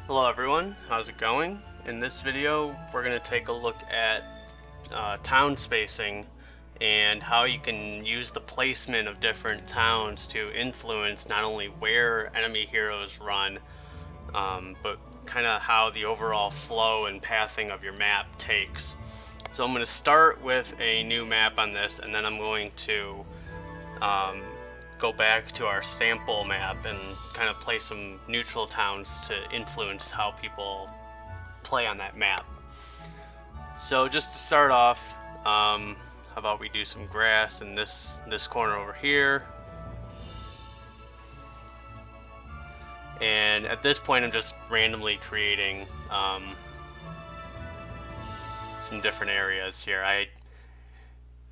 Hello everyone, how's it going? In this video we're going to take a look at town spacing and how you can use the placement of different towns to influence not only where enemy heroes run, but kind of how the overall flow and pathing of your map takes. So I'm going to start with a new map on this, and then I'm going to go back to our sample map and kind of play some neutral towns to influence how people play on that map. So just to start off, how about we do some grass in this corner over here. And at this point I'm just randomly creating some different areas here. I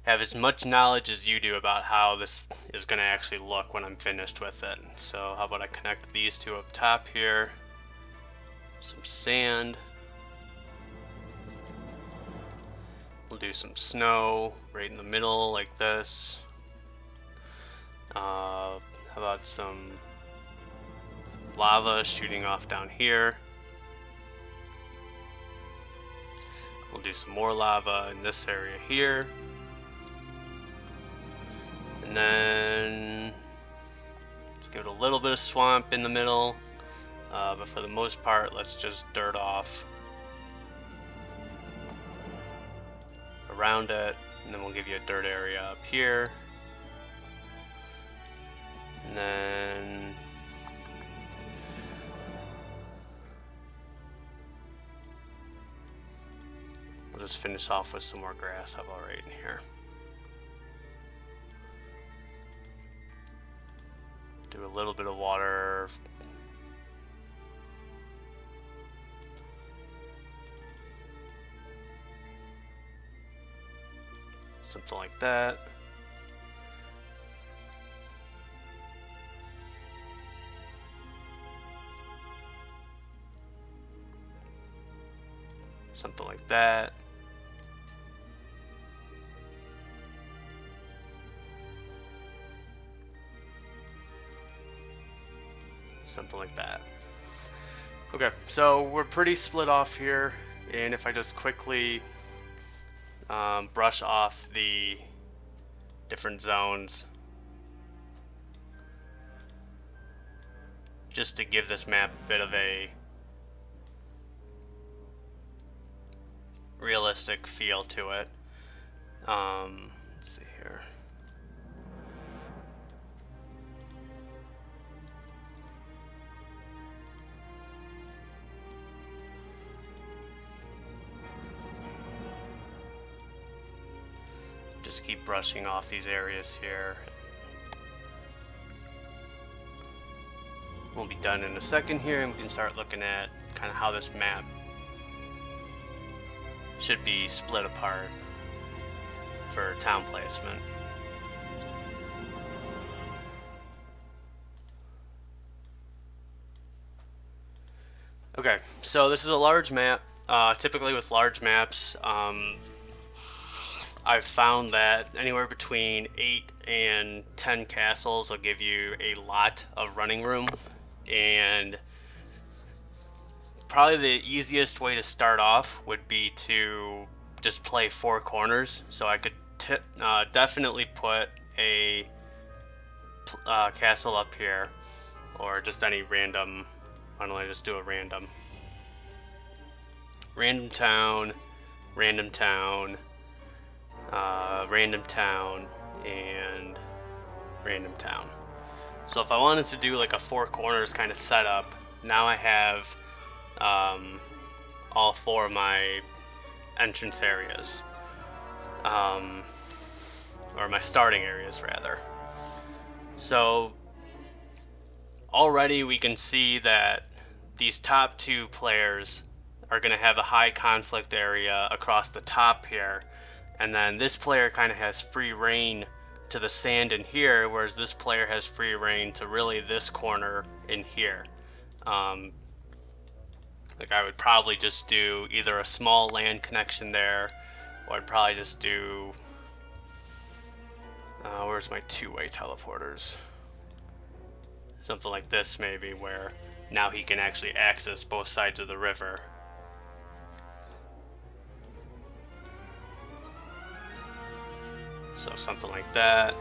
have as much knowledge as you do about how this is going to actually look when I'm finished with it. So how about I connect these two up top here, some sand, we'll do some snow right in the middle like this. How about some lava shooting off down here. We'll do some more lava in this area here. And then let's give it a little bit of swamp in the middle, but for the most part let's just dirt off around it, and then we'll give you a dirt area up here, and then we'll just finish off with some more grass. How about right in here? Do a little bit of water. Something like that. Something like that. Something like that. Okay, so we're pretty split off here, and if I just quickly brush off the different zones just to give this map a bit of a realistic feel to it. Let's see here. Just keep brushing off these areas here. We'll be done in a second here, and we can start looking at kind of how this map should be split apart for town placement. Okay, so this is a large map. Typically with large maps, I've found that anywhere between 8 and 10 castles will give you a lot of running room, and probably the easiest way to start off would be to just play 4 corners. So I could definitely put a castle up here, or just any random, why don't I just do a random town, random town, random town, and random town. So if I wanted to do like a 4 corners kind of setup, now I have all 4 of my entrance areas, or my starting areas rather. So already we can see that these top 2 players are going to have a high conflict area across the top here, and then this player kind of has free reign to the sand in here, whereas this player has free reign to really this corner in here. Like I would probably just do either a small land connection there, or I'd probably just do where's my 2-way teleporters? Something like this maybe, where now he can actually access both sides of the river. So something like that.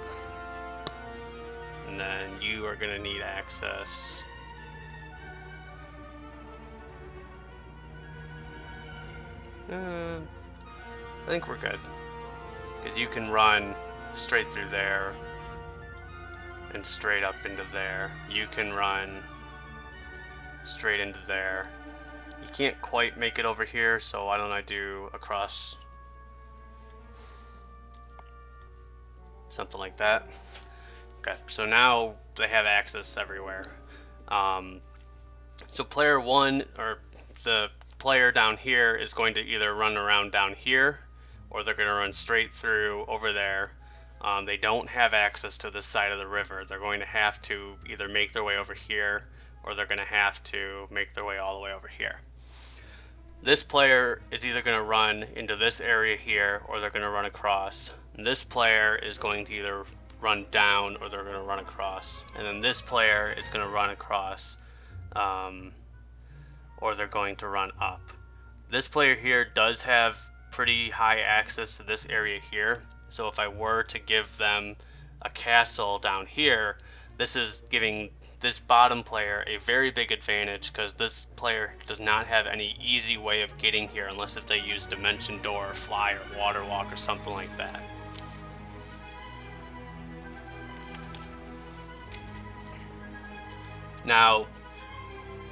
And then you are going to need access. I think we're good. Because you can run straight through there and straight up into there. You can run straight into there. You can't quite make it over here, so why don't I do across? Something like that. Okay, so now they have access everywhere. So player one, or the player down here, is going to either run around down here, or they're going to run straight through over there. They don't have access to this side of the river. They're going to have to either make their way over here, or they're going to have to make their way all the way over here. This player is either going to run into this area here, or they're going to run across. And this player is going to either run down, or they're going to run across. And then this player is going to run across, or they're going to run up. This player here does have pretty high access to this area here. So if I were to give them a castle down here, this is giving this bottom player a very big advantage, because this player does not have any easy way of getting here unless if they use Dimension Door, or Fly, or Water Walk, or something like that. Now,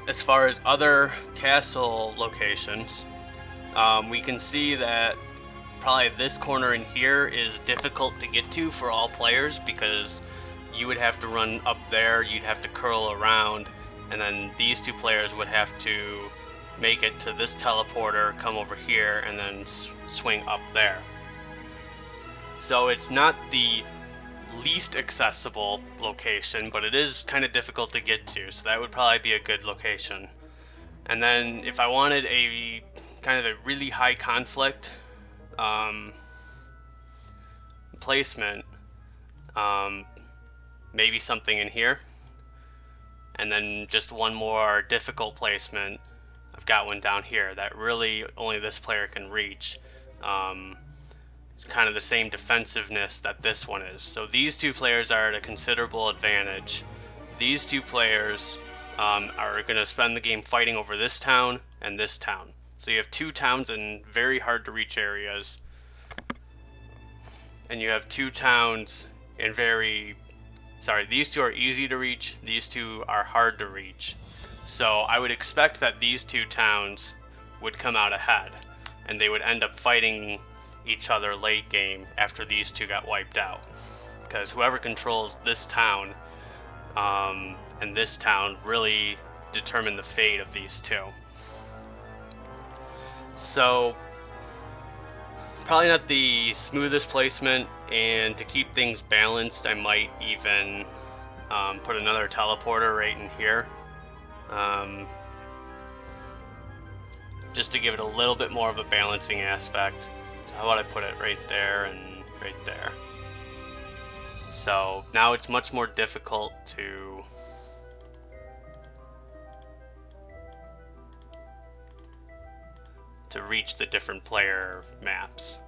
as far as other castle locations, we can see that probably this corner in here is difficult to get to for all players, because you would have to run up there, you'd have to curl around, and then these two players would have to make it to this teleporter, come over here, and then swing up there. So it's not the least accessible location, but it is kind of difficult to get to, so that would probably be a good location. And then if I wanted a kind of a really high conflict placement, maybe something in here, and then just one more difficult placement. I've got one down here that really only this player can reach. Kind of the same defensiveness that this one is. So these two players are at a considerable advantage. These two players are going to spend the game fighting over this town and this town. So you have two towns in very hard to reach areas, and you have two towns in these two are easy to reach, these two are hard to reach. So I would expect that these two towns would come out ahead, and they would end up fighting each other late game after these two got wiped out, because whoever controls this town and this town really determine the fate of these two. So probably not the smoothest placement, and to keep things balanced I might even put another teleporter right in here, just to give it a little bit more of a balancing aspect. How about I put it right there and right there? So now it's much more difficult to reach the different player maps.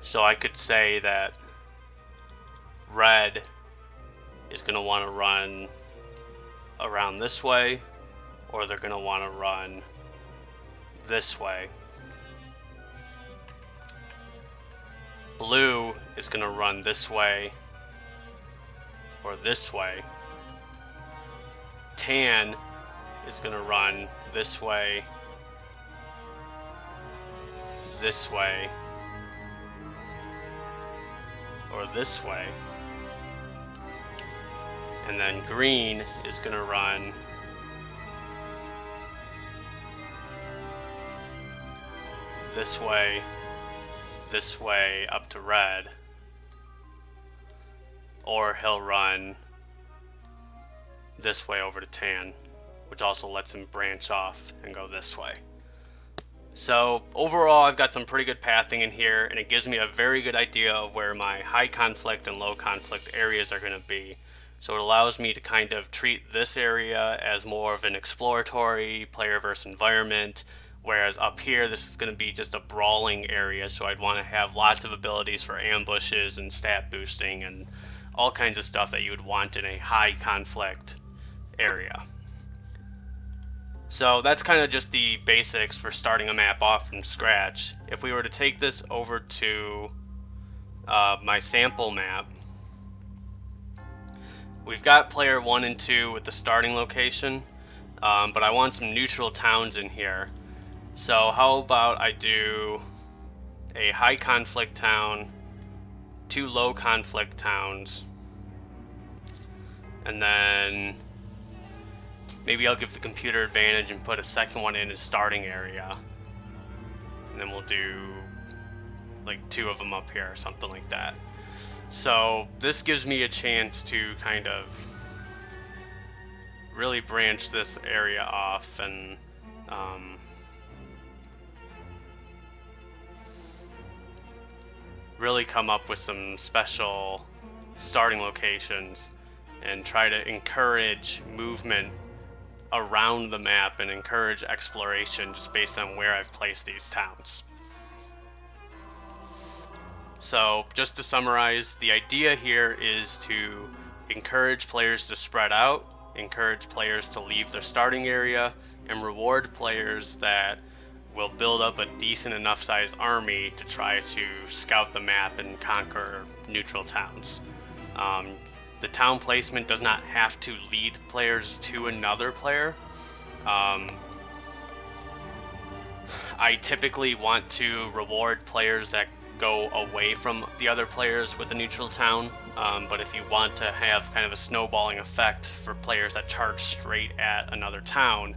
So I could say that red is going to want to run around this way, or they're going to want to run this way. Blue is going to run this way or this way. Tan is going to run this way, or this way. And then green is going to run this way up to red, or he'll run this way over to tan, which also lets him branch off and go this way. So overall, I've got some pretty good pathing in here, and it gives me a very good idea of where my high conflict and low conflict areas are going to be. So it allows me to kind of treat this area as more of an exploratory player versus environment, whereas up here this is going to be just a brawling area, so I'd want to have lots of abilities for ambushes and stat boosting and all kinds of stuff that you would want in a high conflict area. So that's kind of just the basics for starting a map off from scratch. If we were to take this over to my sample map, we've got player 1 and 2 with the starting location, but I want some neutral towns in here. So how about I do a high conflict town, 2 low conflict towns, and then maybe I'll give the computer advantage and put a second one in as starting area. And then we'll do like 2 of them up here or something like that. So this gives me a chance to kind of really branch this area off and really come up with some special starting locations and try to encourage movement around the map and encourage exploration just based on where I've placed these towns. So just to summarize, the idea here is to encourage players to spread out, encourage players to leave their starting area, and reward players that will build up a decent enough sized army to try to scout the map and conquer neutral towns. The town placement does not have to lead players to another player. I typically want to reward players that go away from the other players with a neutral town, but if you want to have kind of a snowballing effect for players that charge straight at another town,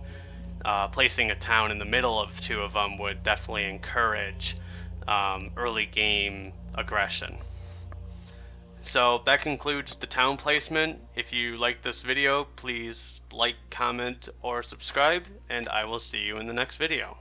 placing a town in the middle of the 2 of them would definitely encourage early game aggression. So that concludes the town placement. If you like this video, please like, comment, or subscribe, and I will see you in the next video.